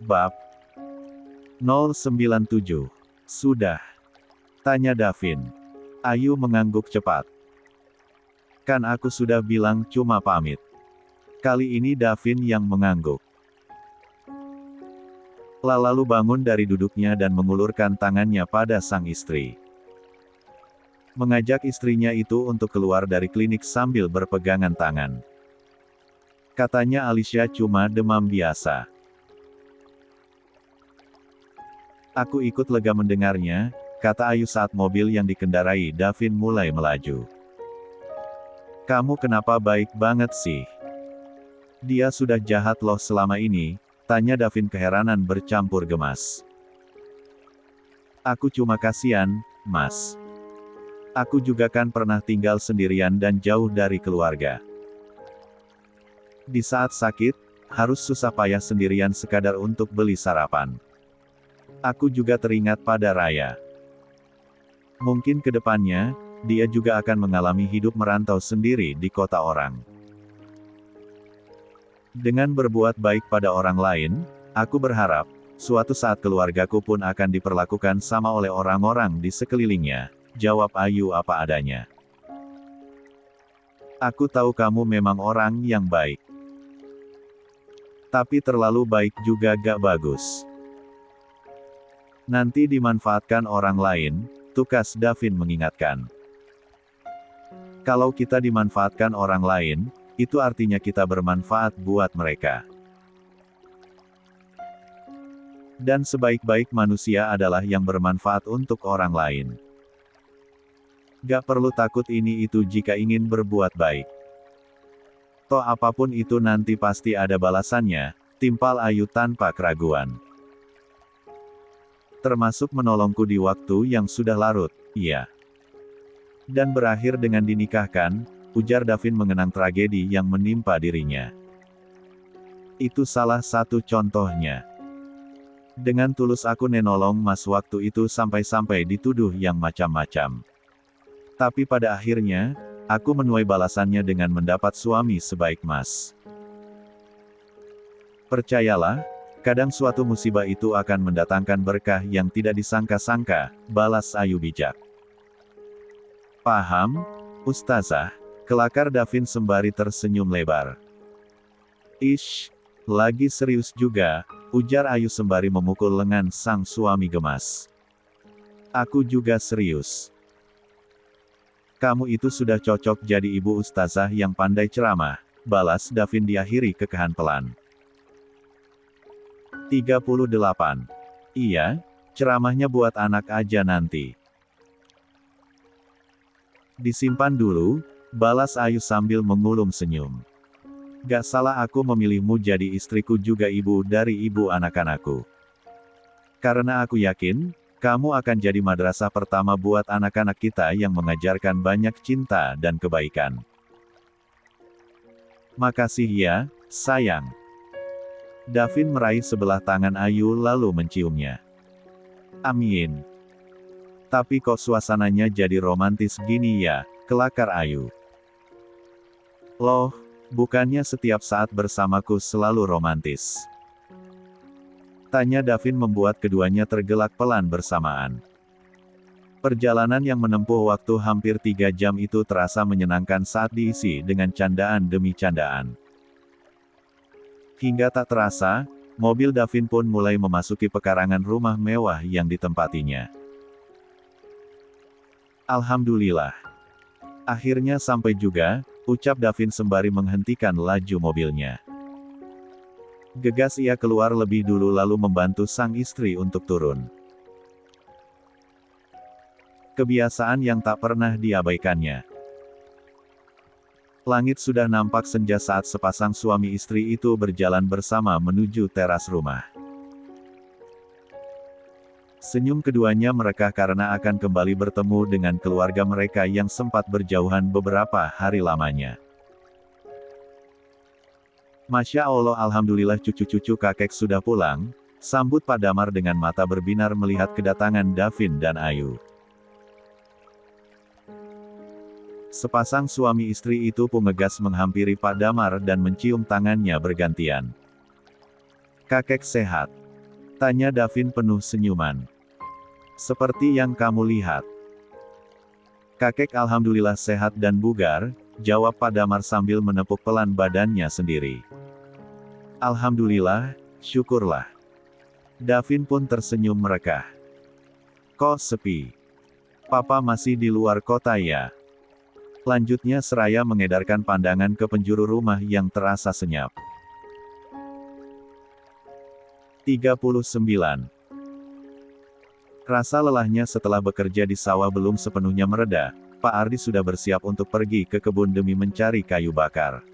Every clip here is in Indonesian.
Bab 097. Sudah? Tanya Davin. Ayu mengangguk cepat. Kan aku sudah bilang cuma pamit. Kali ini Davin yang mengangguk. Lalu bangun dari duduknya dan mengulurkan tangannya pada sang istri. Mengajak istrinya itu untuk keluar dari klinik sambil berpegangan tangan. Katanya Alicia cuma demam biasa. Aku ikut lega mendengarnya, kata Ayu saat mobil yang dikendarai Davin mulai melaju. Kamu kenapa baik banget sih? Dia sudah jahat loh selama ini, tanya Davin keheranan bercampur gemas. Aku cuma kasihan, Mas. Aku juga kan pernah tinggal sendirian dan jauh dari keluarga. Di saat sakit, harus susah payah sendirian sekadar untuk beli sarapan. Aku juga teringat pada Raya. Mungkin ke depannya, dia juga akan mengalami hidup merantau sendiri di kota orang. Dengan berbuat baik pada orang lain, aku berharap, suatu saat keluargaku pun akan diperlakukan sama oleh orang-orang di sekelilingnya, jawab Ayu apa adanya. Aku tahu kamu memang orang yang baik. Tapi terlalu baik juga gak bagus. Nanti dimanfaatkan orang lain, tukas Davin mengingatkan. Kalau kita dimanfaatkan orang lain, itu artinya kita bermanfaat buat mereka. Dan sebaik-baik manusia adalah yang bermanfaat untuk orang lain. Gak perlu takut ini itu jika ingin berbuat baik. Toh apapun itu nanti pasti ada balasannya, timpal Ayu tanpa keraguan. Termasuk menolongku di waktu yang sudah larut, iya. Dan berakhir dengan dinikahkan, ujar Davin mengenang tragedi yang menimpa dirinya. Itu salah satu contohnya. Dengan tulus aku nenolong Mas waktu itu sampai-sampai dituduh yang macam-macam. Tapi pada akhirnya, aku menuai balasannya dengan mendapat suami sebaik Mas. Percayalah, kadang suatu musibah itu akan mendatangkan berkah yang tidak disangka-sangka, balas Ayu bijak. Paham, Ustazah, kelakar Davin sembari tersenyum lebar. Ish, lagi serius juga, ujar Ayu sembari memukul lengan sang suami gemas. Aku juga serius. Kamu itu sudah cocok jadi ibu ustazah yang pandai ceramah, balas Davin diakhiri kekahan pelan. 38. Iya, ceramahnya buat anak aja nanti. Disimpan dulu, balas Ayu sambil mengulum senyum. Gak salah aku memilihmu jadi istriku juga ibu dari ibu anak-anakku. Karena aku yakin, kamu akan jadi madrasah pertama buat anak-anak kita yang mengajarkan banyak cinta dan kebaikan. Makasih ya, sayang. Davin meraih sebelah tangan Ayu lalu menciumnya. Amin. Tapi kok suasananya jadi romantis gini ya, kelakar Ayu. Loh, bukannya setiap saat bersamaku selalu romantis? Tanya Davin membuat keduanya tergelak pelan bersamaan. Perjalanan yang menempuh waktu hampir 3 jam itu terasa menyenangkan saat diisi dengan candaan demi candaan. Hingga tak terasa, mobil Davin pun mulai memasuki pekarangan rumah mewah yang ditempatinya. Alhamdulillah. Akhirnya sampai juga, ucap Davin sembari menghentikan laju mobilnya. Gegas ia keluar lebih dulu lalu membantu sang istri untuk turun. Kebiasaan yang tak pernah diabaikannya. Langit sudah nampak senja saat sepasang suami istri itu berjalan bersama menuju teras rumah. Senyum keduanya merekah karena akan kembali bertemu dengan keluarga mereka yang sempat berjauhan beberapa hari lamanya. Masya Allah, alhamdulillah cucu-cucu kakek sudah pulang, sambut Pak Damar dengan mata berbinar melihat kedatangan Davin dan Ayu. Sepasang suami istri itu pun ngegas menghampiri Pak Damar dan mencium tangannya bergantian. Kakek sehat. Tanya Davin penuh senyuman. Seperti yang kamu lihat. Kakek alhamdulillah sehat dan bugar, jawab Pak Damar sambil menepuk pelan badannya sendiri. Alhamdulillah, syukurlah. Davin pun tersenyum merekah. Kok sepi? Papa masih di luar kota ya? Lanjutnya seraya mengedarkan pandangan ke penjuru rumah yang terasa senyap. 39. Rasa lelahnya setelah bekerja di sawah belum sepenuhnya mereda, Pak Ardi sudah bersiap untuk pergi ke kebun demi mencari kayu bakar.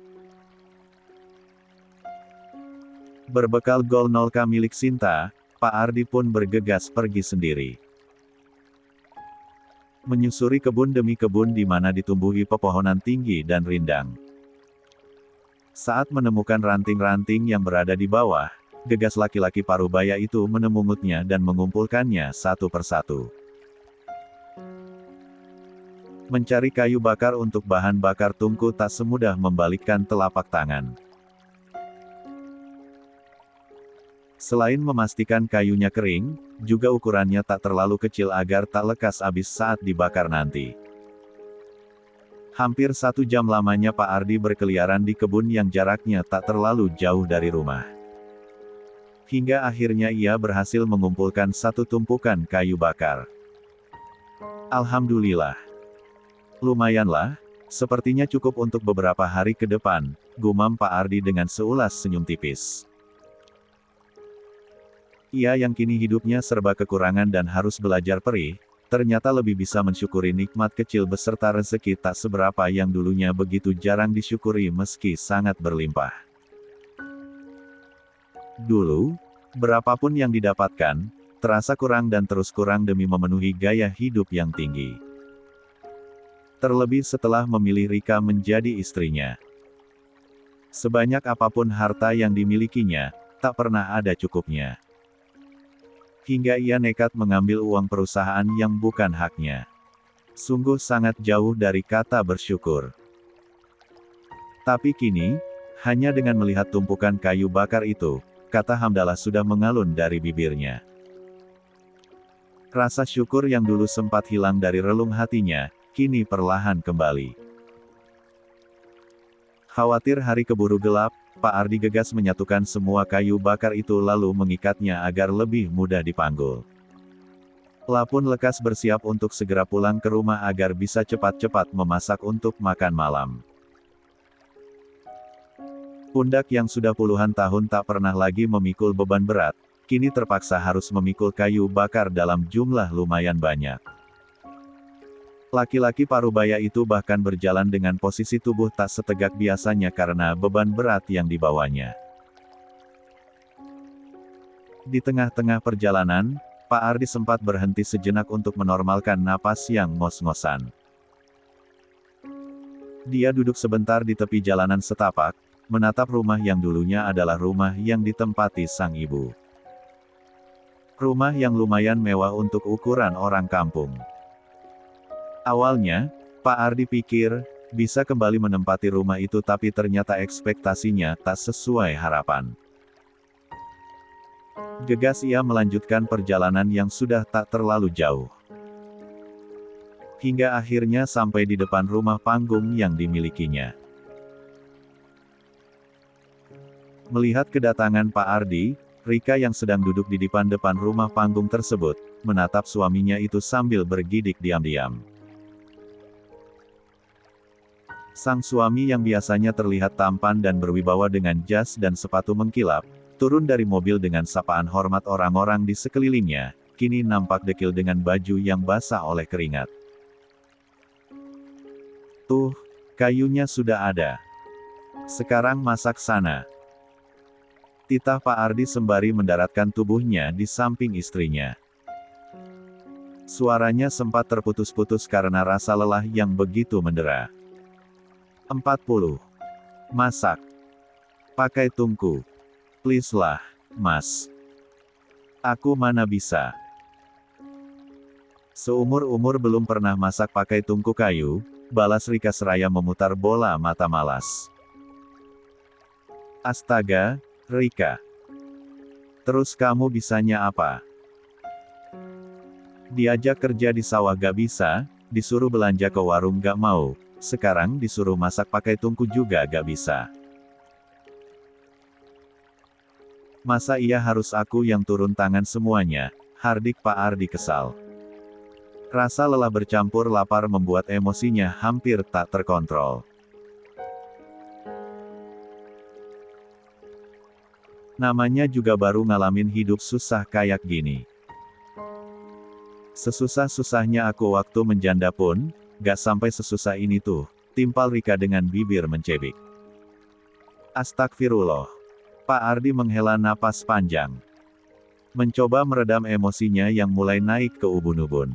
Berbekal Gol 0K milik Sinta, Pak Ardi pun bergegas pergi sendiri. Menyusuri kebun demi kebun di mana ditumbuhi pepohonan tinggi dan rindang. Saat menemukan ranting-ranting yang berada di bawah, gegas laki-laki parubaya itu menemungutnya dan mengumpulkannya satu persatu. Mencari kayu bakar untuk bahan bakar tungku tak semudah membalikkan telapak tangan. Selain memastikan kayunya kering, juga ukurannya tak terlalu kecil agar tak lekas habis saat dibakar nanti. Hampir 1 jam lamanya Pak Ardi berkeliaran di kebun yang jaraknya tak terlalu jauh dari rumah. Hingga akhirnya ia berhasil mengumpulkan satu tumpukan kayu bakar. Alhamdulillah. Lumayanlah, sepertinya cukup untuk beberapa hari ke depan, gumam Pak Ardi dengan seulas senyum tipis. Ia yang kini hidupnya serba kekurangan dan harus belajar perih, ternyata lebih bisa mensyukuri nikmat kecil beserta rezeki tak seberapa yang dulunya begitu jarang disyukuri meski sangat berlimpah. Dulu, berapapun yang didapatkan, terasa kurang dan terus kurang demi memenuhi gaya hidup yang tinggi. Terlebih setelah memilih Rika menjadi istrinya. Sebanyak apapun harta yang dimilikinya, tak pernah ada cukupnya. Hingga ia nekat mengambil uang perusahaan yang bukan haknya. Sungguh sangat jauh dari kata bersyukur. Tapi kini, hanya dengan melihat tumpukan kayu bakar itu, kata hamdalah sudah mengalun dari bibirnya. Rasa syukur yang dulu sempat hilang dari relung hatinya, kini perlahan kembali. Khawatir hari keburu gelap, Pak Ardi gegas menyatukan semua kayu bakar itu lalu mengikatnya agar lebih mudah dipanggul. Lapun lekas bersiap untuk segera pulang ke rumah agar bisa cepat-cepat memasak untuk makan malam. Pundak yang sudah puluhan tahun tak pernah lagi memikul beban berat, kini terpaksa harus memikul kayu bakar dalam jumlah lumayan banyak. Laki-laki parubaya itu bahkan berjalan dengan posisi tubuh tak setegak biasanya karena beban berat yang dibawanya. Di tengah-tengah perjalanan, Pak Ardi sempat berhenti sejenak untuk menormalkan napas yang ngos-ngosan. Dia duduk sebentar di tepi jalanan setapak, menatap rumah yang dulunya adalah rumah yang ditempati sang ibu. Rumah yang lumayan mewah untuk ukuran orang kampung. Awalnya, Pak Ardi pikir, bisa kembali menempati rumah itu tapi ternyata ekspektasinya tak sesuai harapan. Gegas ia melanjutkan perjalanan yang sudah tak terlalu jauh. Hingga akhirnya sampai di depan rumah panggung yang dimilikinya. Melihat kedatangan Pak Ardi, Rika yang sedang duduk di depan rumah panggung tersebut, menatap suaminya itu sambil bergidik diam-diam. Sang suami yang biasanya terlihat tampan dan berwibawa dengan jas dan sepatu mengkilap, turun dari mobil dengan sapaan hormat orang-orang di sekelilingnya, kini nampak dekil dengan baju yang basah oleh keringat. Tuh, kayunya sudah ada. Sekarang masak sana. Titah Pak Ardi sembari mendaratkan tubuhnya di samping istrinya. Suaranya sempat terputus-putus karena rasa lelah yang begitu mendera. 40. Masak. Pakai tungku. Please lah, Mas. Aku mana bisa. Seumur-umur belum pernah masak pakai tungku kayu, balas Rika seraya memutar bola mata malas. Astaga, Rika. Terus kamu bisanya apa? Diajak kerja di sawah gak bisa, disuruh belanja ke warung gak mau, sekarang disuruh masak pakai tungku juga gak bisa. Masa iya harus aku yang turun tangan semuanya? Hardik Pak Ardi kesal. Rasa lelah bercampur lapar membuat emosinya hampir tak terkontrol. Namanya juga baru ngalamin hidup susah kayak gini. Sesusah-susahnya aku waktu menjanda pun, gak sampai sesusah ini tuh, timpal Rika dengan bibir mencebik. Astagfirullah. Pak Ardi menghela napas panjang. Mencoba meredam emosinya yang mulai naik ke ubun-ubun.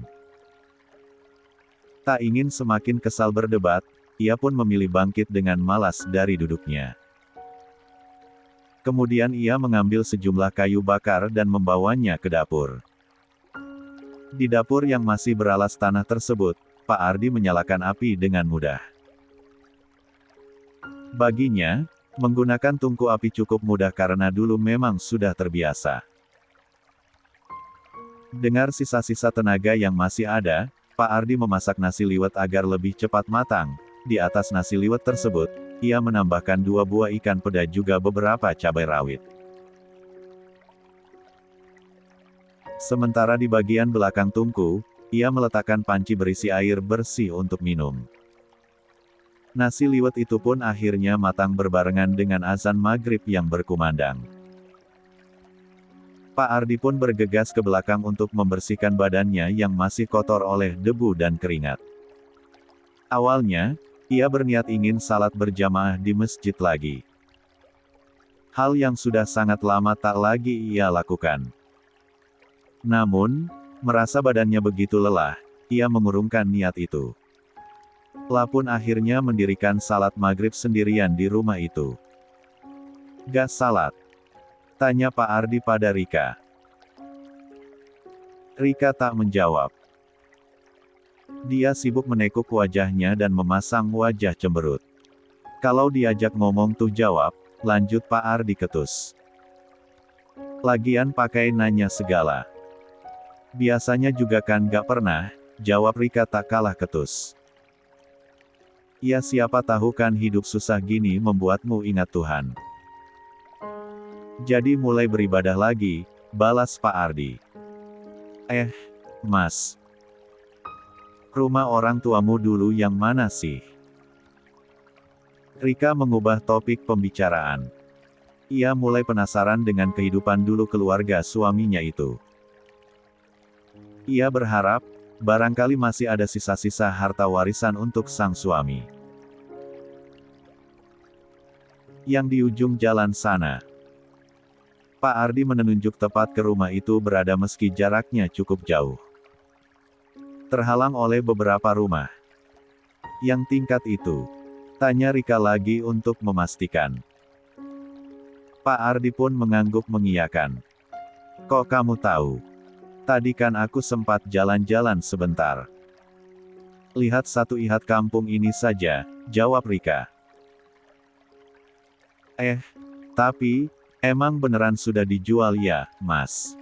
Tak ingin semakin kesal berdebat, ia pun memilih bangkit dengan malas dari duduknya. Kemudian ia mengambil sejumlah kayu bakar dan membawanya ke dapur. Di dapur yang masih beralas tanah tersebut, Pak Ardi menyalakan api dengan mudah. Baginya, menggunakan tungku api cukup mudah karena dulu memang sudah terbiasa. Dengar sisa-sisa tenaga yang masih ada, Pak Ardi memasak nasi liwet agar lebih cepat matang. Di atas nasi liwet tersebut, ia menambahkan 2 buah ikan peda juga beberapa cabai rawit. Sementara di bagian belakang tungku, ia meletakkan panci berisi air bersih untuk minum. Nasi liwet itu pun akhirnya matang berbarengan dengan azan maghrib yang berkumandang. Pak Ardi pun bergegas ke belakang untuk membersihkan badannya yang masih kotor oleh debu dan keringat. Awalnya, ia berniat ingin salat berjamaah di masjid lagi. Hal yang sudah sangat lama tak lagi ia lakukan. Namun, merasa badannya begitu lelah, ia mengurungkan niat itu. Pun akhirnya mendirikan salat maghrib sendirian di rumah itu. Gak salat? Tanya Pak Ardi pada Rika. Rika tak menjawab. Dia sibuk menekuk wajahnya dan memasang wajah cemberut. Kalau diajak ngomong tuh jawab, lanjut Pak Ardi ketus. Lagian pakai nanya segala. Biasanya juga kan gak pernah, jawab Rika tak kalah ketus. Ya siapa tahu kan hidup susah gini membuatmu ingat Tuhan. Jadi mulai beribadah lagi, balas Pak Ardi. Mas. Rumah orang tuamu dulu yang mana sih? Rika mengubah topik pembicaraan. Ia mulai penasaran dengan kehidupan dulu keluarga suaminya itu. Ia berharap, barangkali masih ada sisa-sisa harta warisan untuk sang suami. Yang di ujung jalan sana. Pak Ardi menunjuk tepat ke rumah itu berada meski jaraknya cukup jauh. Terhalang oleh beberapa rumah. Yang tingkat itu? Tanya Rika lagi untuk memastikan. Pak Ardi pun mengangguk mengiyakan. Kok kamu tahu? Tadi kan aku sempat jalan-jalan sebentar. Lihat satu ihat kampung ini saja, jawab Rika. Tapi, emang beneran sudah dijual ya, Mas?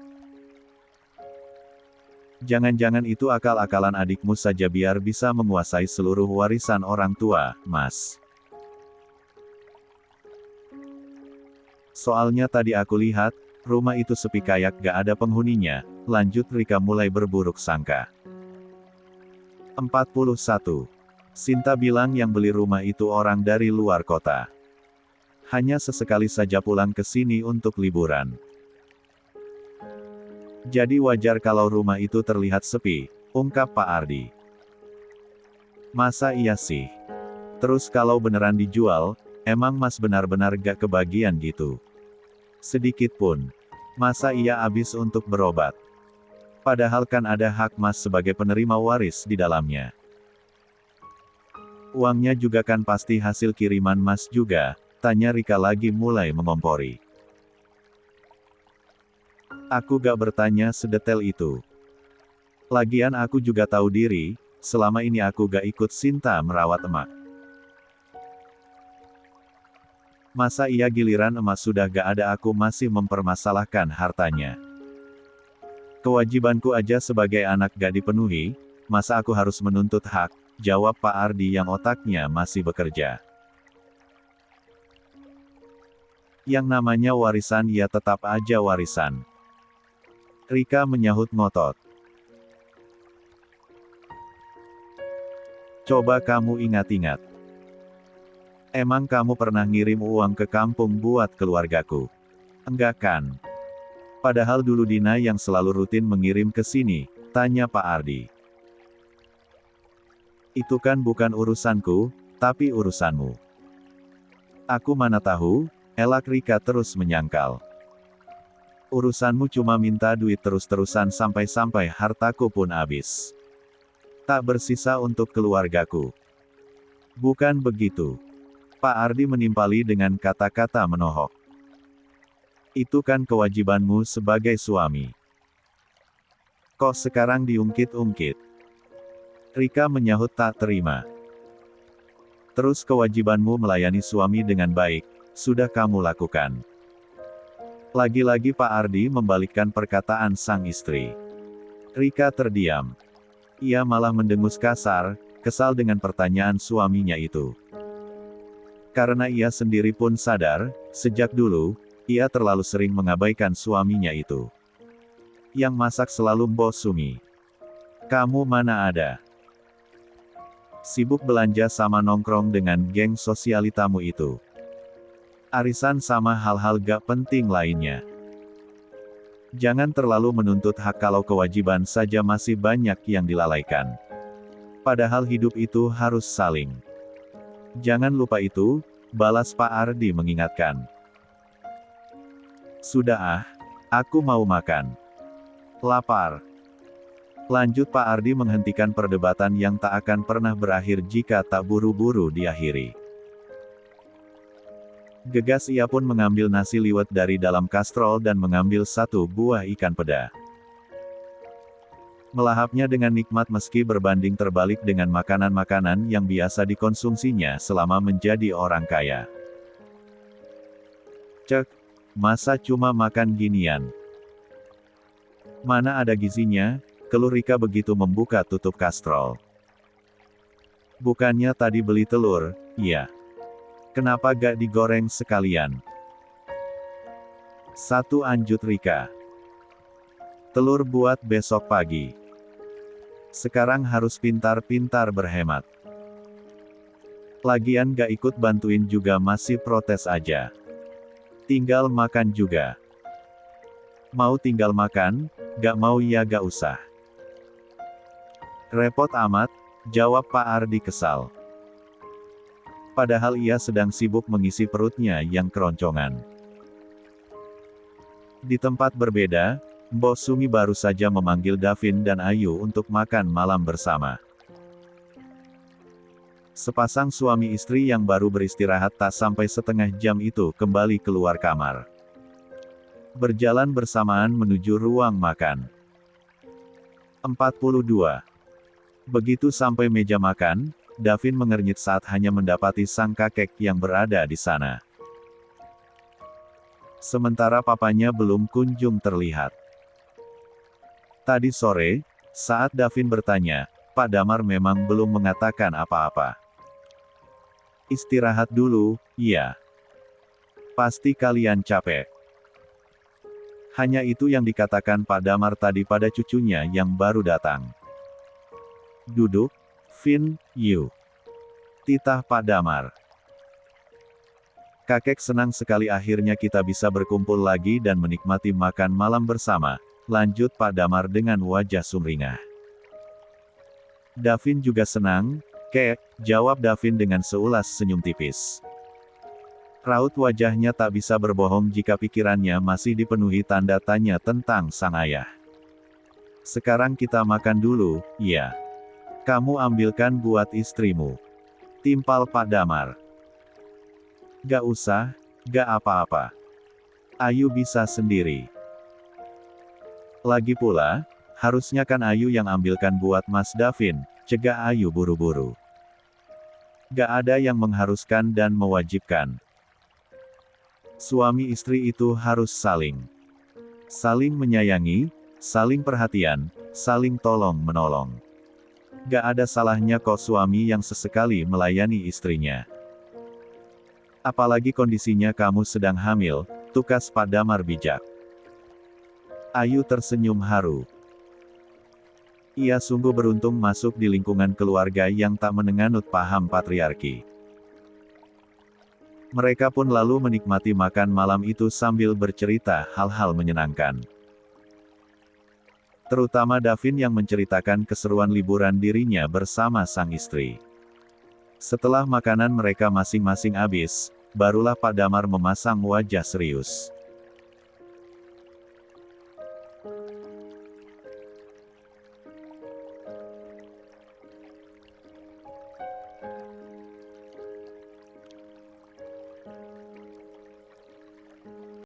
Jangan-jangan itu akal-akalan adikmu saja biar bisa menguasai seluruh warisan orang tua, Mas. Soalnya tadi aku lihat, rumah itu sepi kayak gak ada penghuninya, lanjut Rika mulai berburuk sangka. 41. Sinta bilang yang beli rumah itu orang dari luar kota. Hanya sesekali saja pulang ke sini untuk liburan. Jadi wajar kalau rumah itu terlihat sepi, ungkap Pak Ardi. Masa iya sih? Terus kalau beneran dijual, emang Mas benar-benar gak kebagian gitu? Sedikit pun. Masa iya habis untuk berobat? Padahal kan ada hak Mas sebagai penerima waris di dalamnya. Uangnya juga kan pasti hasil kiriman Mas juga, tanya Rika lagi mulai mengompori. Aku gak bertanya sedetail itu. Lagian aku juga tahu diri, selama ini aku gak ikut Sinta merawat emak. Masa iya giliran emas sudah gak ada aku masih mempermasalahkan hartanya. Kewajibanku aja sebagai anak gak dipenuhi, masa aku harus menuntut hak, jawab Pak Ardi yang otaknya masih bekerja. Yang namanya warisan ya tetap aja warisan. Rika menyahut ngotot. Coba kamu ingat-ingat. Emang kamu pernah ngirim uang ke kampung buat keluargaku? Enggak kan? Padahal dulu Dina yang selalu rutin mengirim ke sini, tanya Pak Ardi. Itu kan bukan urusanku, tapi urusanmu. Aku mana tahu, elak Rika terus menyangkal. Urusanmu cuma minta duit terus-terusan sampai-sampai hartaku pun habis. Tak bersisa untuk keluargaku. Bukan begitu. Pak Ardi menimpali dengan kata-kata menohok. Itu kan kewajibanmu sebagai suami. Kok sekarang diungkit-ungkit? Rika menyahut tak terima. Terus kewajibanmu melayani suami dengan baik, sudah kamu lakukan. Lagi-lagi Pak Ardi membalikkan perkataan sang istri. Rika terdiam. Ia malah mendengus kasar, kesal dengan pertanyaan suaminya itu. Karena ia sendiri pun sadar, sejak dulu, ia terlalu sering mengabaikan suaminya itu. Yang masak selalu Mbok Sumi. Kamu mana ada? Sibuk belanja sama nongkrong dengan geng sosialitamu itu. Arisan sama hal-hal gak penting lainnya. Jangan terlalu menuntut hak kalau kewajiban saja masih banyak yang dilalaikan. Padahal hidup itu harus saling. Jangan lupa itu, balas Pak Ardi mengingatkan. Sudah aku mau makan. Lapar. Lanjut Pak Ardi menghentikan perdebatan yang tak akan pernah berakhir jika tak buru-buru diakhiri. Gegas ia pun mengambil nasi liwet dari dalam kastrol dan mengambil satu buah ikan peda. Melahapnya dengan nikmat meski berbanding terbalik dengan makanan-makanan yang biasa dikonsumsinya selama menjadi orang kaya. Cek, masa cuma makan ginian? Mana ada gizinya, keluh Rika begitu membuka tutup kastrol. Bukannya tadi beli telur, ya. Kenapa gak digoreng sekalian? Satu anjut Rika. Telur buat besok pagi. Sekarang harus pintar-pintar berhemat. Lagian gak ikut bantuin juga masih protes aja. Tinggal makan juga. Mau tinggal makan, gak mau ya gak usah. Repot amat, jawab Pak Ardi kesal. Padahal ia sedang sibuk mengisi perutnya yang keroncongan. Di tempat berbeda, Mbok Sumi baru saja memanggil Davin dan Ayu untuk makan malam bersama. Sepasang suami istri yang baru beristirahat tak sampai setengah jam itu kembali keluar kamar. Berjalan bersamaan menuju ruang makan. 42. Begitu sampai meja makan, Davin mengernyit saat hanya mendapati sang kakek yang berada di sana. Sementara papanya belum kunjung terlihat. Tadi sore, saat Davin bertanya, Pak Damar memang belum mengatakan apa-apa. Istirahat dulu, ya. Pasti kalian capek. Hanya itu yang dikatakan Pak Damar tadi pada cucunya yang baru datang. Duduk, Vin, you. Titah Pak Damar. Kakek senang sekali akhirnya kita bisa berkumpul lagi dan menikmati makan malam bersama, lanjut Pak Damar dengan wajah sumringah. Davin juga senang, Kek, jawab Davin dengan seulas senyum tipis. Raut wajahnya tak bisa berbohong jika pikirannya masih dipenuhi tanda tanya tentang sang ayah. Sekarang kita makan dulu, ya. Kamu ambilkan buat istrimu. Timpal Pak Damar. Gak usah, gak apa-apa. Ayu bisa sendiri. Lagi pula, harusnya kan Ayu yang ambilkan buat Mas Davin, cegah Ayu buru-buru. Gak ada yang mengharuskan dan mewajibkan. Suami istri itu harus saling menyayangi, saling perhatian, saling tolong-menolong. Gak ada salahnya kok suami yang sesekali melayani istrinya. Apalagi kondisinya kamu sedang hamil, tukas Pak Damar bijak. Ayu tersenyum haru. Ia sungguh beruntung masuk di lingkungan keluarga yang tak menganut paham patriarki. Mereka pun lalu menikmati makan malam itu sambil bercerita hal-hal menyenangkan. Terutama Davin yang menceritakan keseruan liburan dirinya bersama sang istri. Setelah makanan mereka masing-masing habis, barulah Pak Damar memasang wajah serius.